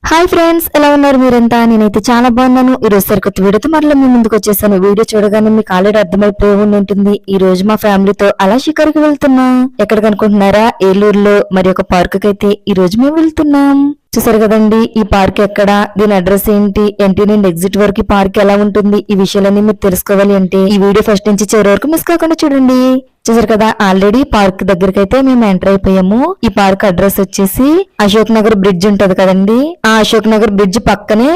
Hi friends, ఎలా ఉన్నారు మీరంతా? నేనైతే చాలా బాగున్నాను. ఈ రోజు సరికొత్త వీడియోతో మరలా మీ ముందుకు వచ్చేసాను. వీడియో చూడగానే మీకు ఆల్రెడీ అర్థమైపోయి ఉంటుంది. ఈ రోజు మా ఫ్యామిలీతో అలా షికారుకి వెళ్తున్నాం. ఎక్కడికి అనుకుంటున్నారా? ఏలూరులో మరి ఒక పార్క్ అయితే ఈ రోజు మేము వెళ్తున్నాం. చూసారు కదండి ఈ పార్క్ ఎక్కడ, దీని అడ్రస్ ఏంటి, ఎన్టీ నుండి ఎగ్జిట్ వరకు ఈ పార్క్ ఎలా ఉంటుంది, ఈ విషయాలన్నీ మీరు తెలుసుకోవాలి అంటే ఈ వీడియో ఫస్ట్ నుంచి చివరి వరకు మిస్ కాకుండా చూడండి. చూసారు కదా, ఆల్రెడీ పార్క్ దగ్గరికి అయితే మేము ఎంటర్ అయిపోయాము. ఈ పార్క్ అడ్రస్ వచ్చేసి అశోక్ నగర్ బ్రిడ్జ్ ఉంటది కదండి, ఆ అశోక్ నగర్ బ్రిడ్జ్ పక్కనే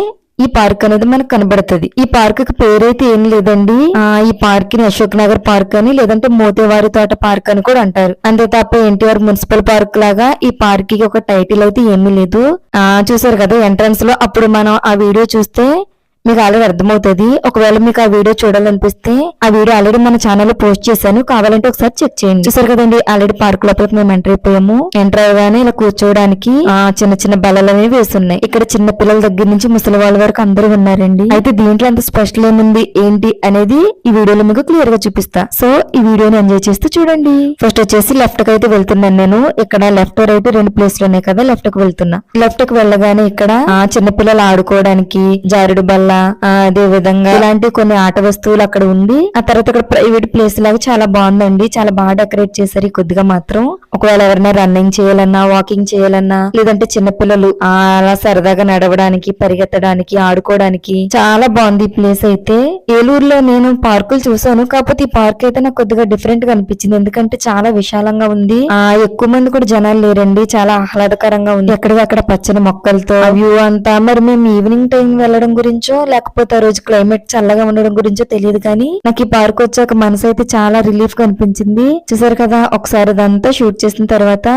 ఈ పార్క్ అనేది మనకు కనబడుతుంది. ఈ పార్క్ కి పేరైతే ఏం లేదండి. ఈ పార్క్ ని అశోక్ నగర్ పార్క్ అని, లేదంటే మోతేవారి తోట పార్క్ అని కూడా అంటారు. అంతే తప్ప ఎన్టీఆర్ మున్సిపల్ పార్క్ లాగా ఈ పార్క్ కి ఒక టైటిల్ అయితే ఏమీ లేదు. చూసారు కదా ఎంట్రన్స్ లో, అప్పుడు మనం ఆ వీడియో చూస్తే మీకు ఆల్రెడీ అర్థమవుతుంది. ఒకవేళ మీకు ఆ వీడియో చూడాలనిపిస్తే ఆ వీడియో ఆల్రెడీ మన ఛానల్ లో పోస్ట్ చేశాను, కావాలంటే ఒకసారి చెక్ చేయండి. చూసారు కదండి ఆల్రెడీ పార్క్ లోపలికి మేము ఎంటర్ అయిపోయాము. ఎంటర్ అయ్యగానే ఇలా కూర్చోవడానికి చిన్న చిన్న బల్లలు అనేవి వేస్తున్నాయి. ఇక్కడ చిన్న పిల్లల దగ్గర నుంచి ముసలి వాళ్ళ వరకు అందరూ ఉన్నారండి. అయితే దీంట్లో అంత స్పెషల్ ఏముంది ఏంటి అనేది ఈ వీడియోలో మీకు క్లియర్ గా చూపిస్తా. సో ఈ వీడియోని ఎంజాయ్ చేస్తూ చూడండి. ఫస్ట్ వచ్చేసి లెఫ్ట్ కి అయితే వెళ్తున్నాను నేను. ఇక్కడ లెఫ్ట్ రైట్ రెండు ప్లేస్లు ఉన్నాయి కదా, లెఫ్ట్ కి వెళ్తున్నా. లెఫ్ట్ కి వెళ్ళగానే ఇక్కడ చిన్న పిల్లలు ఆడుకోవడానికి జారుడు బల్ల, అదే విధంగా ఇలాంటి కొన్ని ఆట వస్తువులు అక్కడ ఉంది. ఆ తర్వాత ఇక్కడ ప్రైవేట్ ప్లేస్ లాగా చాలా బాగుందండి, చాలా బాగా డెకరేట్ చేశారు. కొద్దిగా మాత్రం ఒకవేళ ఎవరైనా రన్నింగ్ చేయాలన్నా, వాకింగ్ చేయాలన్నా, లేదంటే చిన్నపిల్లలు అలా సరదాగా నడవడానికి, పరిగెత్తడానికి, ఆడుకోవడానికి చాలా బాగుంది ఈ ప్లేస్ అయితే. ఏలూరులో నేను పార్కులు చూసాను, కాకపోతే ఈ పార్క్ అయితే నాకు కొద్దిగా డిఫరెంట్ గా అనిపించింది. ఎందుకంటే చాలా విశాలంగా ఉంది, ఎక్కువ మంది కూడా జనాలు లేరండి, చాలా ఆహ్లాదకరంగా ఉంది. ఎక్కడికక్కడ పచ్చని మొక్కలతో వ్యూ అంతా. మరి మేము ఈవినింగ్ టైం వెళ్ళడం గురించో లేకపోతే ఆ రోజు క్లైమేట్ చల్లగా ఉండడం గురించో తెలియదు, కానీ నాకు ఈ పార్క్ వచ్చాక మనసు అయితే చాలా రిలీఫ్ గా అనిపించింది. చూసారు కదా, ఒకసారి అదంతా షూట్ చేసిన తర్వాత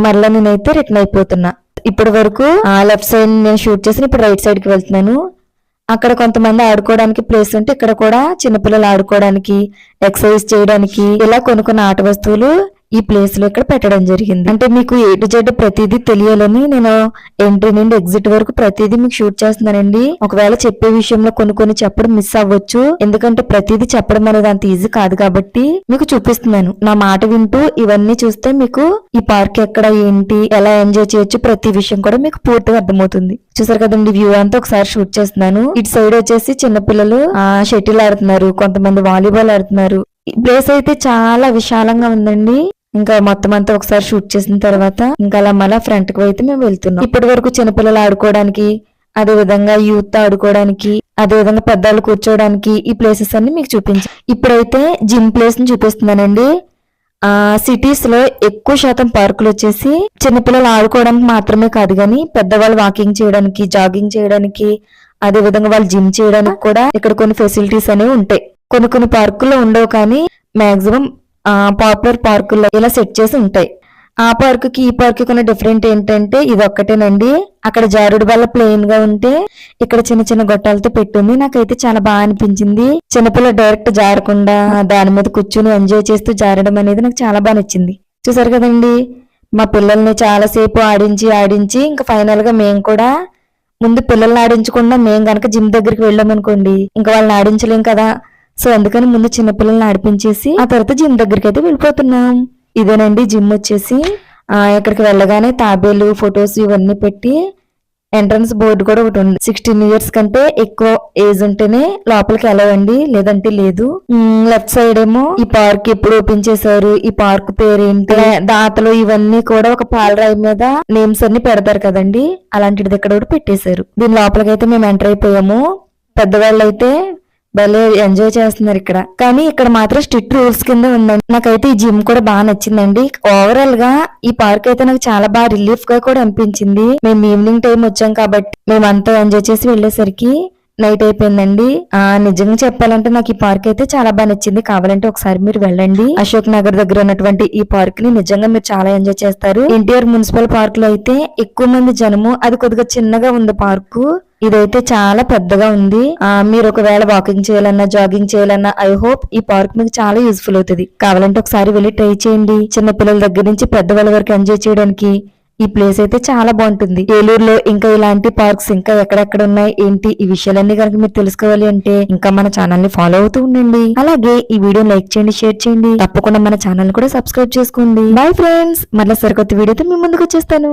మరలా నేనైతే రిటర్న్ అయిపోతున్నా. ఇప్పటి వరకు లెఫ్ట్ సైడ్ నేను షూట్ చేసిన, ఇప్పుడు రైట్ సైడ్ కి వెళ్తున్నాను. అక్కడ కొంతమంది ఆడుకోవడానికి ప్లేస్ ఉంటే ఇక్కడ కూడా చిన్నపిల్లలు ఆడుకోవడానికి, ఎక్సర్సైజ్ చేయడానికి ఇలా కొన్ని ఆట వస్తువులు ఈ ప్లేస్ లో ఇక్కడ పెట్టడం జరిగింది. అంటే మీకు ఏ టు జెడ్ ప్రతిదీ తెలియాలని నేను ఎంట్రీ నుండి ఎగ్జిట్ వరకు ప్రతిదీ మీకు షూట్ చేస్తున్నానండి. ఒకవేళ చెప్పే విషయంలో కొన్ని చెప్పడం మిస్ అవ్వచ్చు, ఎందుకంటే ప్రతిదీ చెప్పడం అనేది అంత ఈజీ కాదు కాబట్టి మీకు చూపిస్తున్నాను. నా మాట వింటూ ఇవన్నీ చూస్తే మీకు ఈ పార్క్ ఎక్కడ, ఏంటి, ఎలా ఎంజాయ్ చేయొచ్చు ప్రతి విషయం కూడా మీకు పూర్తిగా అర్థమవుతుంది. చూసారు కదండి వ్యూ అంతా ఒకసారి షూట్ చేస్తున్నాను. ఇటు సైడ్ వచ్చేసి చిన్నపిల్లలు షటిల్ ఆడుతున్నారు, కొంతమంది వాలీబాల్ ఆడుతున్నారు. ఈ ప్లేస్ అయితే చాలా విశాలంగా ఉందండి. ఇంకా మొత్తం అంతా ఒకసారి షూట్ చేసిన తర్వాత ఇంకా అలా మళ్ళా ఫ్రంట్ కు అయితే మేము వెళ్తున్నాం. ఇప్పటి వరకు చిన్నపిల్లలు ఆడుకోవడానికి, అదే విధంగా యూత్ ఆడుకోవడానికి, అదే విధంగా పెద్దవాళ్ళు కూర్చోవడానికి ఈ ప్లేసెస్ అన్ని మీకు చూపించాను. ఇప్పుడైతే జిమ్ ప్లేస్ ని చూపిస్తున్నానండి. సిటీస్ లో ఎక్కువ శాతం పార్కులు వచ్చేసి చిన్నపిల్లలు ఆడుకోవడానికి మాత్రమే కాదు, కానీ పెద్దవాళ్ళు వాకింగ్ చేయడానికి, జాగింగ్ చేయడానికి, అదే విధంగా వాళ్ళు జిమ్ చేయడానికి కూడా ఇక్కడ కొన్ని ఫెసిలిటీస్ అనేవి ఉంటాయి. కొన్ని పార్కుల్లో ఉండవు, కానీ మాక్సిమం పాపులర్ పార్కుల్లో ఇలా సెట్ చేసి ఉంటాయి. ఆ పార్క్ కి ఈ పార్క్ కి ఉన్న డిఫరెంట్ ఏంటంటే ఇది ఒక్కటేనండి. అక్కడ జారుడు వల్ల ప్లెయిన్ గా ఉంటే ఇక్కడ చిన్న చిన్న గొట్టాలతో పెట్టింది. నాకైతే చాలా బాగా అనిపించింది. చిన్నపిల్ల డైరెక్ట్ జారకుండా దాని మీద కూర్చుని ఎంజాయ్ చేస్తూ జారడం అనేది నాకు చాలా బాగా నచ్చింది. చూసారు కదండి, మా పిల్లల్ని చాలా సేపు ఆడించి ఇంకా ఫైనల్ గా మేము కూడా, ముందు పిల్లల్ని ఆడించకుండా మేము గనక జిమ్ దగ్గరికి వెళ్ళామనుకోండి ఇంకా వాళ్ళని ఆడించలేం కదా. సో అందుకని ముందు చిన్నపిల్లల్ని ఆడిపించేసి ఆ తర్వాత జిమ్ దగ్గరికి అయితే వెళ్ళిపోతున్నాం. ఇదేనండి జిమ్ వచ్చేసి. ఇక్కడికి వెళ్ళగానే తాబేలు, ఫొటోస్ ఇవన్నీ పెట్టి ఎంట్రన్స్ బోర్డు కూడా ఒకటి ఉంది. 16 ఇయర్స్ కంటే ఎక్కువ ఏజ్ ఉంటేనే లోపలికి వెళ్ళవండి, లేదంటే లేదు. లెఫ్ట్ సైడ్ ఏమో ఈ పార్క్ ఎప్పుడు ఓపెన్ చేశారు, ఈ పార్క్ పేరేంటి, దాతలు ఇవన్నీ కూడా ఒక పాలరాయి మీద నేమ్స్ అన్ని పెడతారు కదండి, అలాంటిది ఇక్కడ కూడా పెట్టేశారు. దీని లోపలికి అయితే మేము ఎంటర్ అయిపోయాము. పెద్దవాళ్ళు అయితే భలే ఎంజాయ్ చేస్తున్నారు ఇక్కడ. కానీ ఇక్కడ మాత్రం స్ట్రిక్ట్ రూల్స్ కింద ఉందండి. నాకైతే ఈ జిమ్ కూడా బాగా నచ్చిందండి. ఓవరాల్ గా ఈ పార్క్ అయితే నాకు చాలా బాగా రిలీఫ్ గా కూడా అనిపించింది. మేము ఈవినింగ్ టైం వచ్చాం కాబట్టి మేమంతా ఎంజాయ్ చేసి వెళ్ళేసరికి నైట్ అయిపోయిందండి. నిజంగా చెప్పాలంటే నాకు ఈ పార్క్ అయితే చాలా బాగా నచ్చింది. కావాలంటే ఒకసారి మీరు వెళ్ళండి. అశోక్ నగర్ దగ్గర ఉన్నటువంటి ఈ పార్క్ ని నిజంగా మీరు చాలా ఎంజాయ్ చేస్తారు. ఎన్టీఆర్ మున్సిపల్ పార్క్ లో అయితే ఎక్కువ మంది జనము, అది కొద్దిగా చిన్నగా ఉంది పార్కు. ఇదైతే చాలా పెద్దగా ఉంది. మీరు ఒకవేళ వాకింగ్ చేయాలన్నా, జాగింగ్ చేయాలన్నా ఐ హోప్ ఈ పార్క్ మీకు చాలా యూస్ఫుల్ అవుతుంది. కావాలంటే ఒకసారి వెళ్ళి ట్రై చేయండి. చిన్నపిల్లల దగ్గర నుంచి పెద్దవాళ్ళ వరకు ఎంజాయ్ చేయడానికి ఈ ప్లేస్ అయితే చాలా బాగుంటుంది. ఏలూరులో ఇంకా ఇలాంటి పార్క్స్ ఇంకా ఎక్కడెక్కడ ఉన్నాయి ఏంటి, ఈ విషయాలన్నీ కనుక మీరు తెలుసుకోవాలి అంటే ఇంకా మన ఛానల్ ని ఫాలో అవుతూ ఉండండి. అలాగే ఈ వీడియో లైక్ చేయండి, షేర్ చేయండి, తప్పకుండా మన ఛానల్ కూడా సబ్స్క్రైబ్ చేసుకోండి. బై ఫ్రెండ్స్, మళ్ళీ సరికొత్త వీడియోతో మీ ముందుకు వచ్చేస్తాను.